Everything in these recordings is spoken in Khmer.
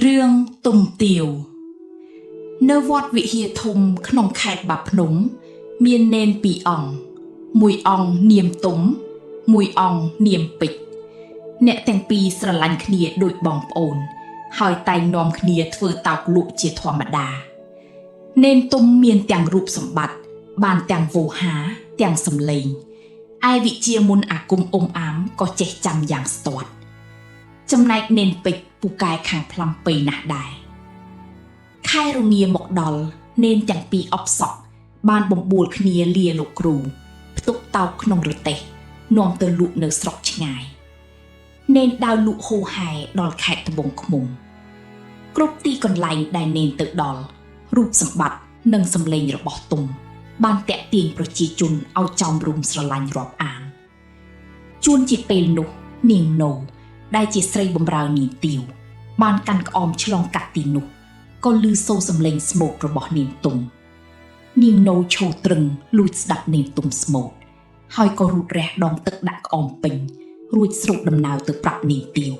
រឿងទុំទាវនៅវត្តវិហារធំក្នុងខេត្តបាភ្នំមាននេនពីរអង្គមួយអង្គនាមទុំមួយអង្គនាមពេជ្រអ្នកទាំងពីរស្រឡាញ់គ្នាដូចបងប្អូនហើយតែងនាំគ្នាធ្វើតោកលក់ជាធម្មតានេនទុំមានទាំងរូបសម្បត្តិបានទាំងវោហាទាំងសម្លេងឯវិជាមុនអាគមអាមក៏ចេះចាំយ៉ាងស្ទាត់ចំណែកនេនពេជ្រពូកែខាងផ្លាំពេណាស់ដែរខែរងាមកដល់នេនទាំងពីរអបសក់បានបំបួលគ្នាលាលោកគ្រូផ្ទុកតោកក្នុងរទេះនាំទៅលក់នៅស្រុកឆ្ងាយនេនដើរលក់ហូហែដល់ខេត្តត្បូងឃ្មុំគ្រប់ទីកន្លែងដែលនេនទៅដល់រូបសម្បត្តិនិងសម្លេងរបស់ទុំបានតាក់ទាញប្រជាជនឲ្យចោមរុំស្រឡាញ់រាប់អានជួនជាពេលនោះនាងណូដែលជាស្រីបម្រើនាងទាវបានកាន់ក្អមឆ្លងកាត់ទីនោះក៏ឮសូរសំឡេងស្មោករបស់នាងទុំនាងណូឈរត្រឹងលួចស្ដាប់នាងទុំស្មោកហើយក៏រូតរះដងទឹកដាក់ក្អមពេញរួចស្រុកដំណើរទៅប្រាប់នាងទាវ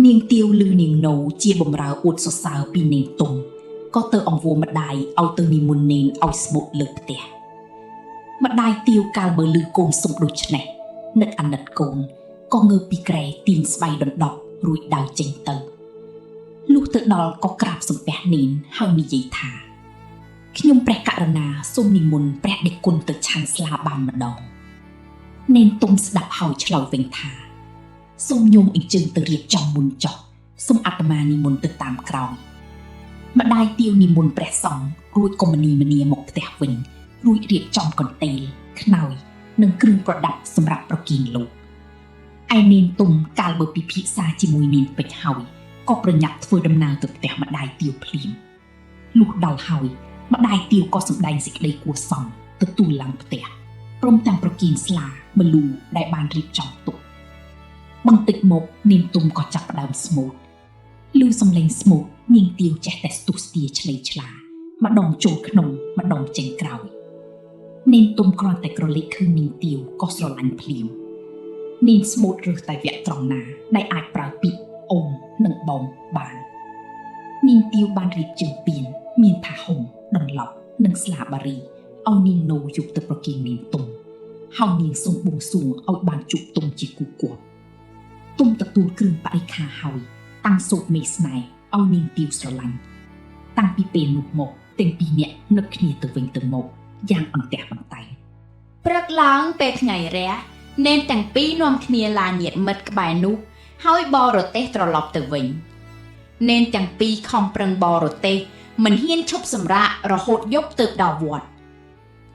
នាងទាវឮនាងណូជាបម្រើអួតសរសើរពីនាងទុំក៏ទៅអង្វរម្ដាយឲ្យទៅនិមន្តនេនឲ្យស្មោកលើផ្ទះម្ដាយទាវកាលមើលឮកូនសុំដូច្នេះនឹកអាណិតកូនក៏ងើបពីក្រែទាញស្បៃដណ្ដប់រួចដើរចេញទៅលុះទៅដល់ក៏ក្រាបសំពះនេនហើយនិយាយថាខ្ញុំព្រះករុណាសូមនិមន្តព្រះដេគុណទៅឆាន់ស្លាបានម្ដងនេនទុំស្ដាប់ហើយឆ្លើយវិញថាសូមញោមអញ្ជើញទៅរៀបចំមុនចុះសូមអាត្មានិមន្តទៅតាមក្រោយម្ដាយទាវនិមន្តព្រះសង្ឃរួចក៏មនីមកផ្ទះវិញរួចរៀបចំកន្ទេលខ្នើយនិងគ្រឿងប្រដាប់សម្រាប់ប្រគិនលោកឯនេនទុំកាលបើពិភាក្សាជាមួយនេនពេជ្រហើយក៏ប្រញាប់ធ្វើដំណើរទៅផ្ទះម្ដាយទាវភ្លាមលុះដល់ហើយម្ដាយទាវក៏សម្ដែងសេចក្តីគួរសមទទួលឡើងផ្ទះព្រមទាំងប្រគិនស្លាមលូដែលបានរៀបចំទុកបន្តិចមកនេនទុំក៏ចាប់ផ្ដើមស្មូតឮសំឡេងស្មូតនាងទាវចេះតែស្ទុះស្ទាឆ្លេឆ្លាម្ដងចូលក្នុងម្ដងចេញក្រោយនេនទុំគ្រាន់តែក្រឡេកឃើញនាងទាវក៏ស្រឡាញ់ភ្លាមនេនស្មូតរើសតែវគ្គត្រង់ណាដែលអាចប្រើពាក្យអូននិងបងបាននាងទាវបានរៀបជើងពៀនមានผ้าห่มដន្លប់និងស្លាបារីឲ្យនាងណូយកទៅប្រគិននាងទុំហើយនាងសូមបួងសួងឲ្យបានជួបទុំជាគូគាត់ទុំទទួលគ្រឿងបរិក្ខារហើយតាំងសូត្រមេស្នេហ៍ឲ្យនាងទាវស្រឡាញ់តាំងពីពេលនោះមកទាំងពីរនាក់នឹកគ្នាទៅវិញទៅមកយ៉ាងអន្ទះបន្តែងព្រឹកឡើងពេលថ្ងៃរះនេនទាំងពីរនាំគ្នាឡាញាតិមិត្តក្បែរនោះហើយបរទេសត្រឡប់ទៅវិញនេនទាំងពីរខំប្រឹងបរទេសមិនហ៊ានឈប់សម្រាករហូតយប់ទើបដល់វត្ត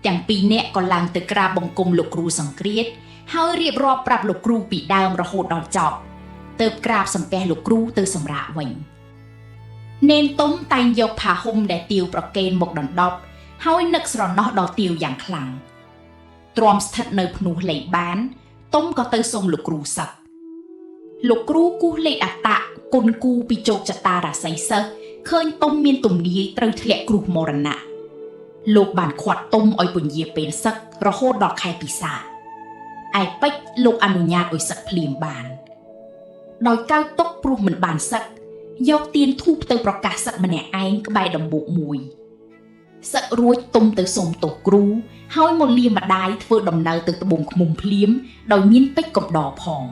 ទាំងពីរនាក់ក៏ឡើងទៅក្រាបបង្គំលោកគ្រូសង្គ្រាតហើយរៀបរាប់ប្រាប់លោកគ្រូពីដើមរហូតដល់ចប់ទើបក្រាបសំពះលោកគ្រូទៅសម្រាកវិញនេនទុំតែងយកผ้าห่มដែលទាវប្រគេនមកដណ្ដប់ហើយនឹកស្រណោះដល់ទាវយ៉ាងខ្លាំងទ្រាំស្ថិតនៅភ្នោះលេខបានទុំក៏ទៅសុំលោកគ្រូសឹកលោកគ្រូគូសលេខអត្តគុណគូពីជោគជតារាសីសិស្សឃើញទុំមានទំនាយត្រូវធ្លាក់គ្រោះមរណៈលោកបានខាត់ទុំឲ្យពញាពេលសឹករហូតដល់ខែពិសាឯពេជ្រលោកអនុញ្ញាតឲ្យសឹកភ្លាមបានដោយកៅទុកព្រោះមិនបានសឹកយកទៀនធូបទៅប្រកាសសឹកម្នាក់ឯងក្បែរដំបូកមួយសឹករួចទុំទៅសុំទោសគ្រូហើយមកលាម្ដាយធ្វើដំណើរទៅត្បូងឃ្មុំភ្លាមដោយមានពេជ្រកំដរផង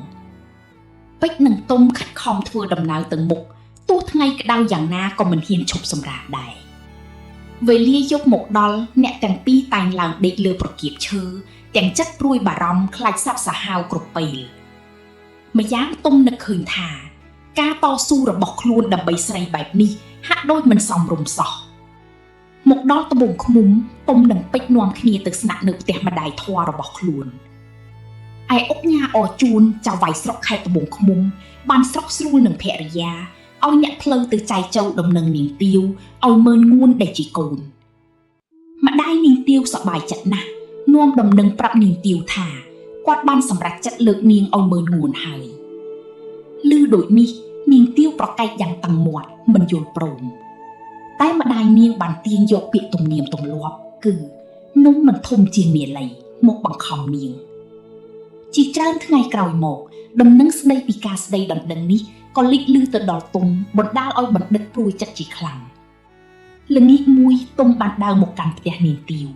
ពេជ្រនិងទុំខិតខំធ្វើដំណើរទៅមុខទោះថ្ងៃក្តៅយ៉ាងណាក៏មិនហ៊ានឈប់សម្រាកដែរវេលាយប់មកដល់អ្នកទាំងពីរតែងឡើងដេកលើប្រកៀបឈើទាំងចិត្តព្រួយបារម្ភខ្លាចសត្វសាហាវគ្រប់ពេលម្យ៉ាងទុំនឹកឃើញថាការតស៊ូរបស់ខ្លួនដើម្បីស្រីបែបនេះហាក់ដូចមិនសមរម្យសោះមកដល់ត្បូងឃ្មុំទុំនិងពេជ្រនាំគ្នាទៅស្នាក់នៅផ្ទះម្ដាយធွာរបស់ខ្លួនឯអុកញ៉ាអជួនចៅវាយស្រុកខេត្តត្បូងឃ្មុំបានស្រុកស្រួលនឹងភរិយាឲ្យអ្នកផ្លូវទៅចែកចូលដំណឹងនាងទាវឲ្យមើលងួនដែលជាកូនម្ដាយនាងទាវសប្បាយចិត្តណាស់នាំដំណឹងប្រាប់នាងទាវថាគាត់បានសម្រេចចិត្តលើកនាងឲ្យមើលងួនហើយឮដូចនេះនាងទាវប្រកែកយ៉ាងតឹងមាត់មិនយល់ព្រមតែម្ដាយនាងបានទាញយកពាក្យទំនៀមទម្លាប់គឺនំមិនធំជាងមាលីមកបង្ខំនាងជាច្រើនថ្ងៃក្រោយមក ដំណឹងស្ដីពីការស្ដីដណ្ដឹងនេះក៏លេចលឺទៅដល់ទុំបណ្ដាលឲ្យបណ្ឌិតព្រួយចិត្តជាខ្លាំងល្ងាចមួយទុំបានដើរមកកាន់ផ្ទះនាងទាវ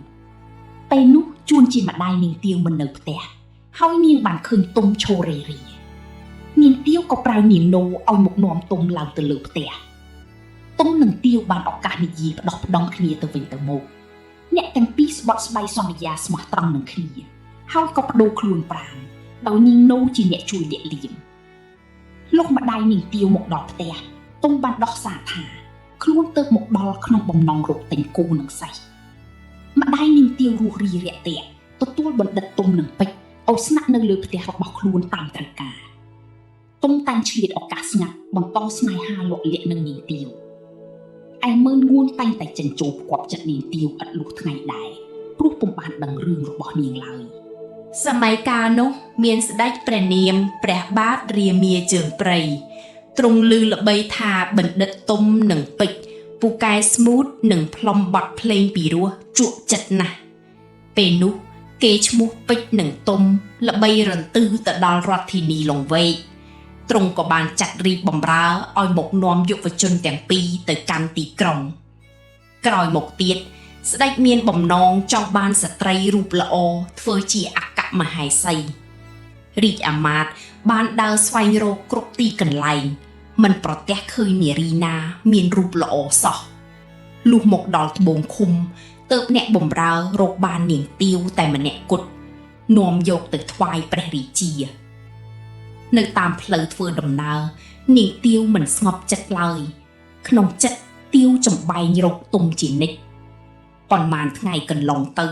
ពេលនោះជួនជាម្ដាយនាងទាវមិននៅផ្ទះហើយនាងបានឃើញទុំឈររេរានាងទាវក៏ប្រើនាងនោឲ្យមកនាំទុំឡើងទៅលើផ្ទះទុំនិងទាវបានឱកាសនិយាយផ្ដោះផ្ដំគ្នាទៅវិញទៅមកអ្នកទាំងពីរស្បត់ស្បៃសន្យាស្មោះត្រង់នឹងគ្នាហើយក៏បដូរខ្លួនប្រាណដោយនាងនោជាអ្នកជួយលាក់លៀមលោកម្ដាយនាងទាវមកដល់ផ្ទះទុំបានដោះសារថាខ្លួនទៅមកដល់ក្នុងបំណងរកទិញគោនិងសេះម្ដាយនាងទាវរស់រីរាក់ទាក់ទទួលបណ្ឌិតទុំនិងពេជ្រឲ្យស្នាក់នៅលើផ្ទះរបស់ខ្លួនតាមត្រូវការទុំតាំងឆ្លៀតឱកាសស្ងាត់បន្តស្នេហាលក់លាក់នឹងនាងទាវឯមើលងួនតែងតែចិញ្ចោផ្គប់ចិត្តនាងទាវឥតលុះថ្ងៃដែរព្រោះពុំបានដឹងរឿងរបស់នាងឡើយសម័យកាលនោះមានស្ដេចព្រះនាមព្រះបាទរាមាជើងព្រៃទ្រង់ឮល្បីថាបណ្ឌិតទុំនិងពេជ្រពូកែស្មូតនិងផ្លុំបទភ្លេងពីរោះជក់ចិត្តណាស់ពេលនោះគេឈ្មោះពេជ្រនិងទុំល្បីរន្ទឺទៅដល់រដ្ឋធានីលង្វែកទ្រង់ក៏បានចាត់រីកបំរើឲ្យមកនាំយុវជនទាំងពីរទៅកាន់ទីក្រុងក្រោយមកទៀតស្ដេចមានបំណងចង់បានស្ត្រីរូបល្អធ្វើជាអគ្គមហេសីរាជអាមាត្យបានដើរស្វែងរកគ្រប់ទីកន្លែងមិនប្រទះឃើញនារីណាមានរូបល្អសោះលុះមកដល់ត្បូងឃុំទើបអ្នកបំរើរកបាននាងទាវតែម្នាក់គត់នាំយកទៅថ្វាយព្រះរាជានៅតាមផ្លូវធ្វើដំណើរនាងទាវមិនស្ងប់ចិត្តឡើយក្នុងចិត្តទាវចំបែងរកទុំជានិច្ចប៉ុន្មានថ្ងៃកន្លងទៅ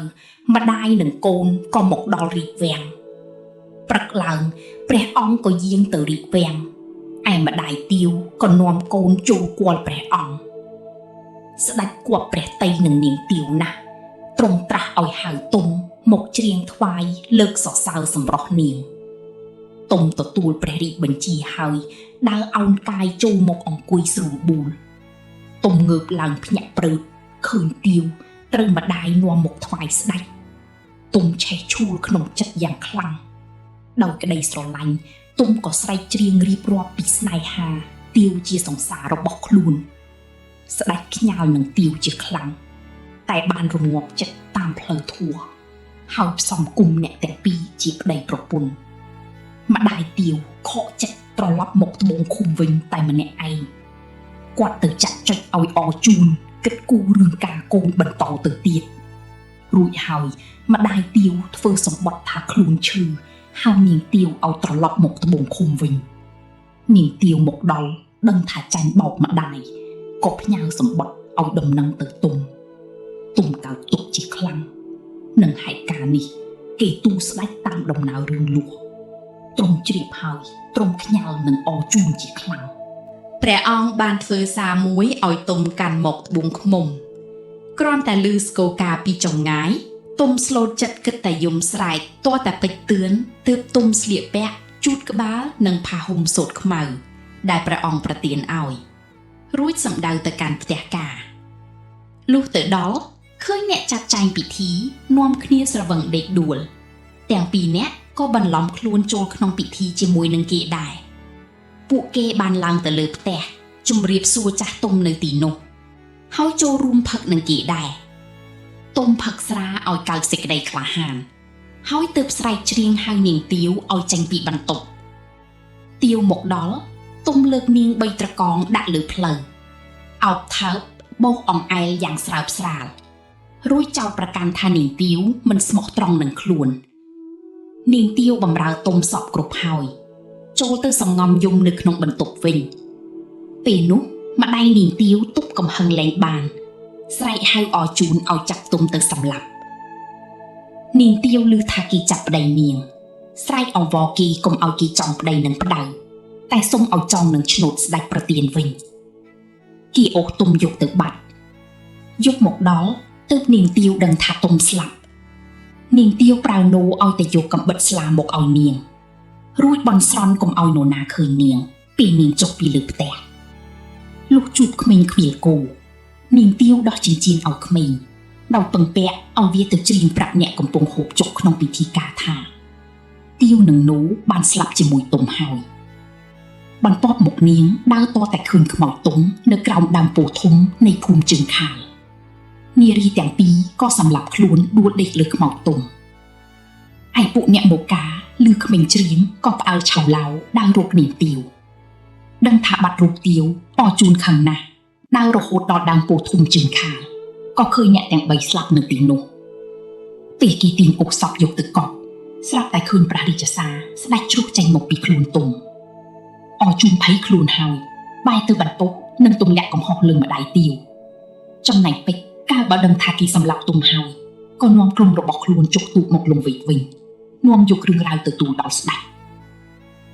ម្ដាយនិងកូនក៏មកដល់រាជវាំងព្រឹកឡើងព្រះអង្គក៏យាងទៅរាជវាំងឯម្ដាយទាវក៏នាំកូនចូលគាល់ព្រះអង្គស្ដេចគប់ព្រះតីនឹងនាងទាវណាស់ទ្រង់ត្រាស់ឲ្យហៅទុំមកច្រៀងថ្វាយលើកសរសើរសម្រស់នាងទុំទទួលព្រះរាជបញ្ជាហើយដើរអោនកាយចូលមកអង្គុយស្រួលបួលទុំងើបឡើងភ្ញាក់ព្រឺតឃើញទាវត្រូវម្ដាយនាំមកថ្វាយស្ដេចទុំឆេះឈួលក្នុងចិត្តយ៉ាងខ្លាំងដោយក្តីស្រឡាញ់ទុំក៏ស្រែកច្រៀងរៀបរាប់ពីស្នេហាទាវជាសង្សាររបស់ខ្លួនស្ដេចខ្ញាល់នឹងទាវជាខ្លាំងតែបានរងាប់ចិត្តតាមផ្លូវធម៌ហើយផ្សំគុំអ្នកទាំងពីរជាប្តីប្រពន្ធម្ដាយទាវខកចិត្តត្រឡប់មកត្បូងឃុំវិញតែម្នាក់ឯងគាត់ទៅចាក់ចុចឲ្យអជូនគិតគូររឿងការកូនបន្តទៅទៀតរួចហើយម្ដាយទាវធ្វើសម្បត្តិថាខ្លួនឈឺហើយនាងទាវឲ្យត្រឡប់មកត្បូងឃុំវិញនាងទាវមកដល់ដឹងថាចាញ់បោកម្ដាយក៏ផ្ញើសម្បត្តិឲ្យដំណឹងទៅទុំកើតទុកជាខ្លាំងនឹងហេតុការណ៍នេះគេទូស្ដេចតាមដំណើររឿងលួសទ្រង់ជ្រាបហើយទ្រង់ខ្ញាល់នឹងអជូនជាខ្លាំងព្រះអង្គបានធ្វើសារមួយឲ្យទុំកាន់មកត្បូងឃ្មុំគ្រាន់តែឮស្គរការពីចង្ងាយទុំស្លូតចិត្តគិតតែយំស្រែកទាល់តែពេជ្រតឿនទើបទុំស្លៀកពាក់ជូតក្បាលនិងផាហ៊ុមសូត្រខ្មៅដែលព្រះអង្គប្រទានឲ្យរួចសម្ដៅទៅកាន់ផ្ទះការលុះទៅដល់ឃើញអ្នកចាត់ចែងពិធីនាំគ្នាស្រវឹងដេកដួលទាំងពីរនាក់ក៏បន្លំខ្លួនចូលក្នុងពិធីជាមួយនឹងគេដែរពួកគេបានឡើងទៅលើផ្ទះជម្រាបសួរចាស់ទុំនៅទីនោះហើយចូលរួមផឹកនឹងគេដែរទុំផឹកស្រាឲ្យកើកសេចក្តីក្លាហានហើយទើបស្រែកច្រៀងហៅនាងទាវឲ្យចេញពីបន្ទប់ទាវមកដល់ទុំលើកនាងបីត្រកងដាក់លើផ្លូវអោបថើបបោសអង្អែលយ៉ាងស្រើបស្រាលរួចចោទប្រកាន់ថានាងទាវមិនស្មោះត្រង់នឹងខ្លួននាងទាវបំរើទុំសពគ្រប់ហើយចូលទៅសង្ងំយំនៅក្នុងបន្ទប់វិញពេលនោះម្ដាយនាងទាវទប់កំហឹងលែងបានស្រែកហៅអជូនឲ្យចាប់ទុំទៅសម្លាប់នាងទាវឮថាគេចាប់ប្តីនាងស្រែកអង្វរគេកុំឲ្យគេចង់ប្តីនឹងប្តៅតែសុំឲ្យចង់នឹងឆ្នោតស្ដេចប្រទានវិញគេអូសទុំយកទៅបាត់យកមកដល់ទើបនាងទាវដឹងថាទុំស្លាប់នាងទាវប្រើនោឲ្យតែយកកំបិតស្លាមកឲ្យនាងរួចបន់ស្រន់កុំឲ្យនរណាឃើញនាងពេលនាងចុះពីលើផ្ទះលុះជួបក្មេងខ្វៀលគោនាងទាវដោះចិញ្ចៀនឲ្យក្មេងដោយពឹងពាក់ឲ្យវាទៅច្រៀងប្រាប់អ្នកកំពុងហូបចុកក្នុងពិធីការថា ទាវនិងនូបានស្លាប់ជាមួយទុំហើយបន្ទាប់មកនាងដើរតតែឃើញខ្មោចទុំនៅក្រោមដើមពោធិ៍ធំនៃភូមិជើងខាលនារីទាំងពីរក៏សម្លាប់ខ្លួនដួលដេកលើខ្មោចទុំឯពួកអ្នកមកការឮក្មេងច្រៀងក៏ផ្អើលឆៅឡៅដើររកនាងទាវដឹងថាបាត់រូបទាវអរជូនខឹងណាស់ដើររហូតដល់ដើមពោធិ៍ធំជើងខាលក៏ឃើញអ្នកទាំង3ស្លាប់នៅទីនោះពេលគេទាញអុកសពយកទៅកប់ស្រាប់តែឃើញព្រះរាជសារស្ដេចជ្រុះចេញមកពីខ្លួនទុំអរជូនភ័យខ្លួនហើយបែរទៅបន្ទប់និងទម្លាក់កំហុសលើម្ដាយទាវចំណែកពេជ្រកាលបើដឹងថាគេសម្លាប់ទុំហើយក៏នាំក្រុមរបស់ខ្លួនចុះទូកមកលងវេកវិញនាំយករឿងរ៉ាវទៅទូលដល់ស្ដេច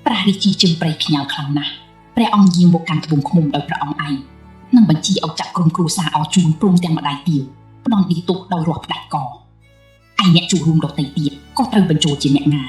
ព្រះរាជាជើងព្រៃខ្ញាល់ខ្លាំងណាស់ព្រះអង្គយាងមកកាន់ត្បូងឃ្មុំដោយព្រះអង្គឯងនិងបញ្ជាឲ្យចាត់ក្រុមគ្រួសារអរជូនព្រមទាំងម្ដាយទាវផ្ដន់ទីទុកដោយរាស់ផ្ដាច់កឯអ្នកចូលរួមដទៃទៀតក៏ត្រូវបញ្ចូលជាអ្នកងា